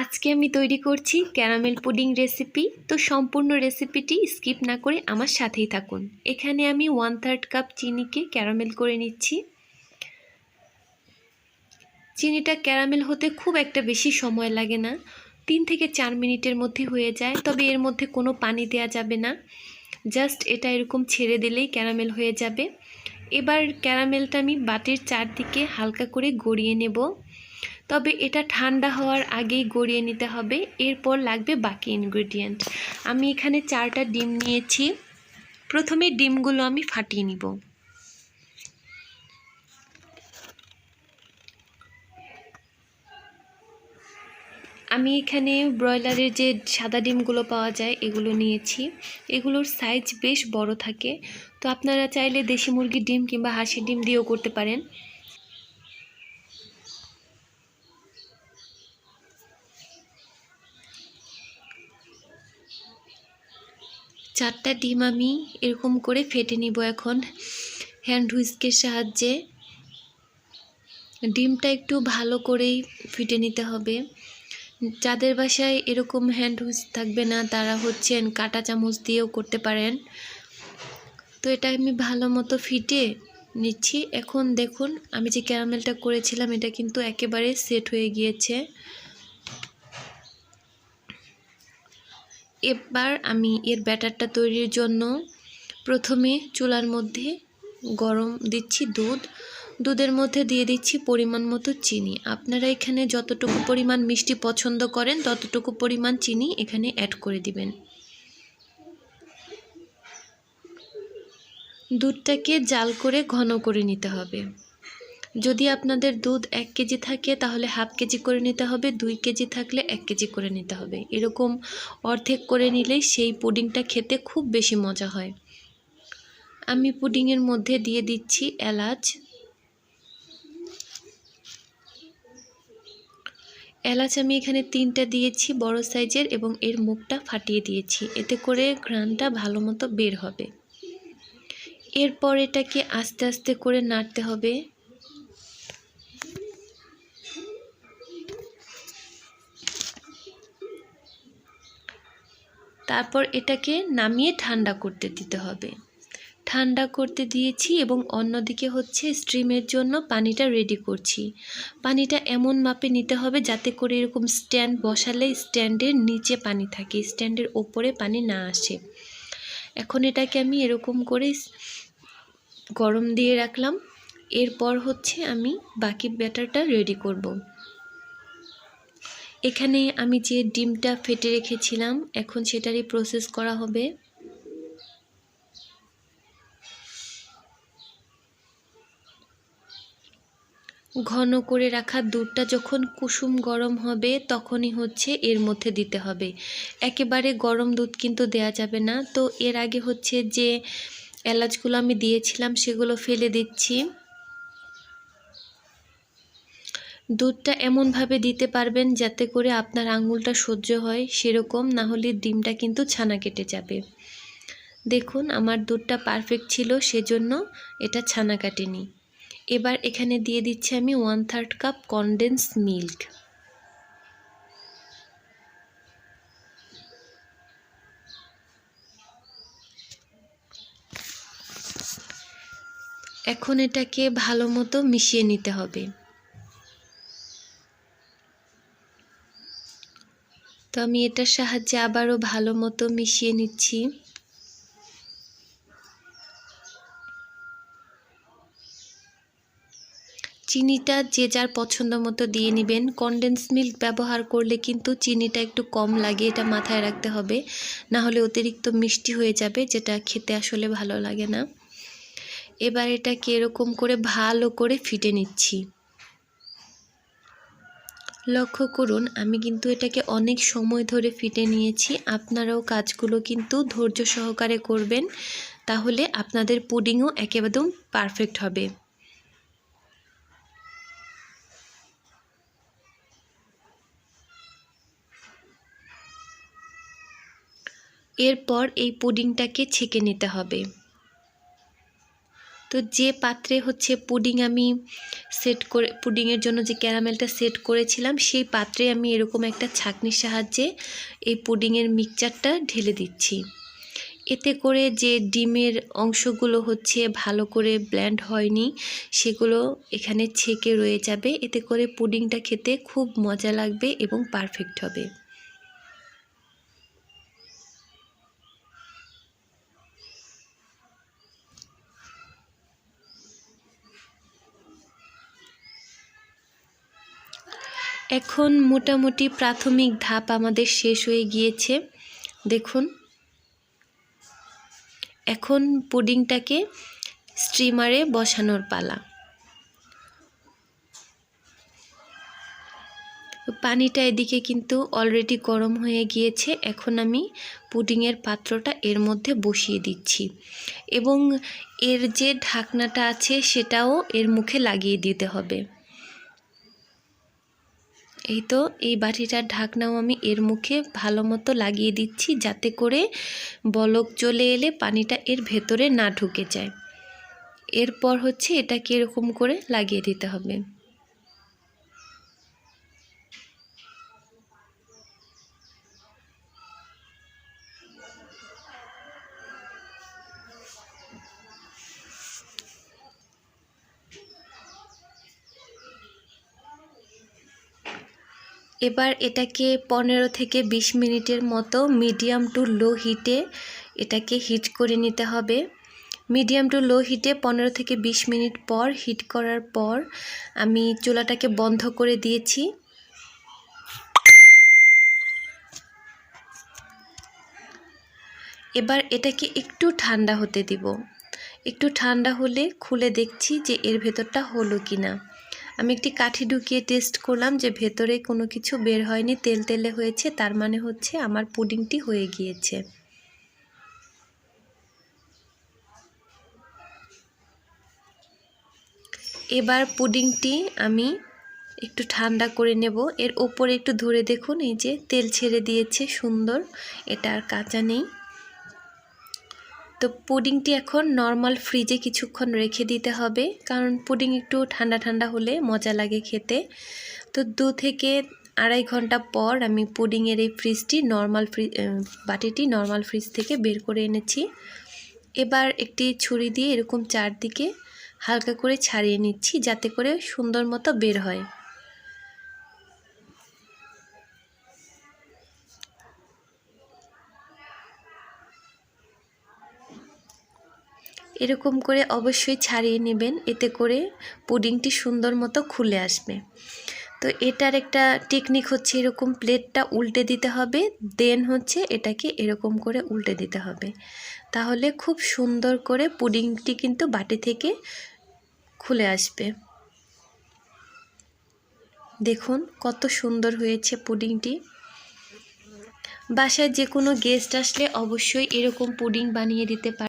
আজকে আমি তৈরি করছি ক্যারামেল পুডিং রেসিপি। তো সম্পূর্ণ রেসিপিটি স্কিপ না করে আমার সাথেই থাকুন। এখানে আমি 1/3 কাপ চিনিকে ক্যারামেল করে নিচ্ছি। চিনিটা ক্যারামেল হতে খুব একটা বেশি সময় লাগে না, 3 থেকে 4 মিনিটের মধ্যে হয়ে যায়। তবে এর মধ্যে কোনো পানি দেওয়া যাবে না, জাস্ট এটা এরকম ছেড়ে দিলেই ক্যারামেল হয়ে যাবে। এবার ক্যারামেলটা আমি বাটির চারদিকে হালকা করে গড়িয়ে নেব। তবে এটা ঠান্ডা হওয়ার আগেই গড়িয়ে নিতে হবে। এরপর লাগবে বাকি ইনগ্রেডিয়েন্ট। আমি এখানে 4টা ডিম নিয়েছি। প্রথমে ডিমগুলো আমি ফাটিয়ে নিব। আমি এখানে ব্রয়লারের যে সাদা ডিমগুলো পাওয়া যায় এগুলো নিয়েছি। এগুলোর সাইজ বেশ বড় থাকে, তো আপনারা চাইলে দেশি মুরগির ডিম কিংবা হাঁসের ডিম দিয়েও করতে পারেন। চারটা ডিম আমি এরকম করে ফেটে নিব এখন হ্যান্ড হুইস্কের সাহায্যে। ডিমটা একটু ভালো করেই ফেটে নিতে হবে। যাদের বাসায় এরকম হ্যান্ড হুইস্ক থাকবে না তারা কাঁটা চামচ দিয়েও করতে পারেন। তো এটা আমি ভালো মতো ফিটে নিচ্ছি। এখন দেখুন আমি যে ক্যারামেলটা করেছিলাম এটা কিন্তু একেবারে সেট হয়ে গিয়েছে। এবার আমি এর ব্যাটারটা তৈরির জন্য প্রথমে চুলার মধ্যে গরম দিচ্ছি দুধের মধ্যে দিয়ে দিচ্ছি পরিমাণ মতো চিনি। আপনারা এখানে যতটুকু পরিমাণ মিষ্টি পছন্দ করেন ততটুকু পরিমাণ চিনি এখানে অ্যাড করে দিবেন। দুধটাকে জাল করে ঘন করে নিতে হবে। যদি আপনাদের দুধ 1 কেজি থাকে তাহলে হাফ কেজি করে নিতে হবে, 2 কেজি থাকলে 1 কেজি করে নিতে হবে। এরকম অর্ধেক করে নিলেই সেই পুডিংটা খেতে খুব বেশি মজা হয়। আমি পুডিংয়ের মধ্যে দিয়ে দিচ্ছি এলাচ আমি এখানে 3টা দিয়েছি বড় সাইজের, এবং এর মুখটা ফাটিয়ে দিয়েছি, এতে করে ঘ্রাণটা ভালো মতো বের হবে। এরপর এটাকে আস্তে আস্তে করে নাড়তে হবে। তারপর এটাকে নামিয়ে ঠান্ডা করতে দিতে হবে। ঠান্ডা করতে দিয়েছি এবং অন্যদিকে স্টিমের জন্য পানিটা রেডি করছি। পানিটা এমন মাপে নিতে হবে যাতে করে এরকম স্ট্যান্ড বসালে স্ট্যান্ডের নিচে পানি থাকে, স্ট্যান্ডের ওপরে পানি না আসে। এখন এটাকে আমি এরকম করে গরম দিয়ে রাখলাম। এরপর আমি বাকি ব্যাটারটা রেডি করব। এখানে আমি যে ডিমটা ফেটে রেখেছিলাম এখন সেটারই প্রসেস করা হবে। ঘন করে রাখা দুধটা যখন কুসুম গরম হবে তখনই এর মধ্যে দিতে হবে। একেবারে গরম দুধ কিন্তু দেয়া যাবে না। তো এর আগে যে এলাচগুলো আমি দিয়েছিলাম সেগুলো ফেলে দিচ্ছি। দুধটা এমনভাবে দিতে পারবেন যাতে করে আপনার আঙুলটা সহ্য হয় সেরকম, না হলে ডিমটা কিন্তু ছানা কেটে যাবে। দেখুন আমার দুধটা পারফেক্ট ছিল, সেজন্য এটা ছানা কাটেনি। এবার এখানে দিয়ে দিচ্ছি আমি 1/3 কাপ কনডেন্স মিল্ক। এখন এটাকে ভালো মতো মিশিয়ে নিতে হবে। তো আমি এটার সাহায্যে আবারও ভালো মতো মিশিয়ে নিচ্ছি। চিনিটা যে যার পছন্দ মতো দিয়ে নেবেন। কনডেন্স মিল্ক ব্যবহার করলে কিন্তু চিনিটা একটু কম লাগে, এটা মাথায় রাখতে হবে, না হলে অতিরিক্ত মিষ্টি হয়ে যাবে, যেটা খেতে আসলে ভালো লাগে না। এবার এটাকে এরকম করে ভালো করে ফিটে নিচ্ছি। লক্ষ্য করুন আমি কিন্তু এটাকে অনেক সময় ধরে ফিটে নিয়েছি। আপনারাও কাজগুলো কিন্তু ধৈর্য সহকারে করবেন, তাহলে আপনাদের পুডিংও একদম পারফেক্ট হবে। এরপর এই পুডিংটাকে ছেঁকে নিতে হবে। তো তো যে পাত্রে হচ্ছে পুডিং আমি পুডিংয়ের জন্য যে ক্যারামেলটা সেট করেছিলাম সেই পাত্রে আমি এরকম একটা ছাঁকনির সাহায্যে এই পুডিংয়ের মিক্সচারটা ঢেলে দিচ্ছি। এতে করে যে ডিমের অংশগুলো হচ্ছে ভালো করে ব্লেন্ড হয়নি সেগুলো এখানে ছেঁকে রয়ে যাবে। এতে করে পুডিংটা খেতে খুব মজা লাগবে এবং পারফেক্ট হবে। এখন মোটামুটি প্রাথমিক ধাপ আমাদের শেষ হয়ে গিয়েছে। দেখুন, এখন পুডিংটাকে স্টিমারে বসানোর পালা। পানিটা এদিকে কিন্তু অলরেডি গরম হয়ে গিয়েছে। এখন আমি পুডিংয়ের পাত্রটা এর মধ্যে বসিয়ে দিচ্ছি এবং এর যে ঢাকনাটা আছে সেটাও এর মুখে লাগিয়ে দিতে হবে। এই তো এই বাটিটার ঢাকনাও আমি এর মুখে ভালো মতো লাগিয়ে দিচ্ছি, যাতে করে বলক চলে এলে পানিটা এর ভেতরে না ঢুকে যায়। এরপর হচ্ছে এটাকে এরকম করে লাগিয়ে দিতে হবে। এবার এটাকে 15 থেকে 20 মিনিটের মতো মিডিয়াম টু লো হিটে এটাকে হিট করে নিতে হবে। মিডিয়াম টু লো হিটে 15 থেকে 20 মিনিট পর হিট করার পর আমি চুলাটাকে বন্ধ করে দিয়েছি। এবার এটাকে একটু ঠান্ডা হতে দিব। একটু ঠান্ডা হলে খুলে দেখছি যে এর ভেতরটা হলো কিনা। আমি একটি কাঠি ঢুকিয়ে টেস্ট করলাম যে ভেতরে কোনো কিছু বের হয়নি, তেল তেলে হয়েছে, তার মানে হচ্ছে আমার পুডিংটি হয়ে গিয়েছে। এবার পুডিংটি আমি একটু ঠান্ডা করে নেব। এর ওপরে একটু ধরে দেখুন, এই যে তেল ছেড়ে দিয়েছে সুন্দর, এটা আর কাঁচা নেই। তো পুডিংটি এখন নর্মাল ফ্রিজে কিছুক্ষণ রেখে দিতে হবে, কারণ পুডিং একটু ঠান্ডা ঠান্ডা হলে মজা লাগে খেতে। তো 2 থেকে 2.5 ঘন্টা পর আমি পুডিংয়ের এই বাটিটি নর্মাল ফ্রিজ থেকে বের করে এনেছি। এবার একটি ছুরি দিয়ে এরকম চারদিকে হালকা করে ছাড়িয়ে নিচ্ছি, যাতে করে সুন্দর মতো বের হয়। এরকম করে অবশ্যই ছাড়িয়ে নেবেন, এতে করে পুডিংটি সুন্দর মতো খুলে আসবে। তো এটার একটা টেকনিক হচ্ছে এরকম প্লেটটা উল্টে দিতে হবে, দেন হচ্ছে এটাকে এরকম করে উল্টে দিতে হবে, তাহলে খুব সুন্দর করে পুডিংটি কিন্তু বাটি থেকে খুলে আসবে। দেখুন কত সুন্দর হয়েছে পুডিংটি। বাসায় যে কোনো গেস্ট আসলে অবশ্যই এরকম পুডিং বানিয়ে দিতে পারে।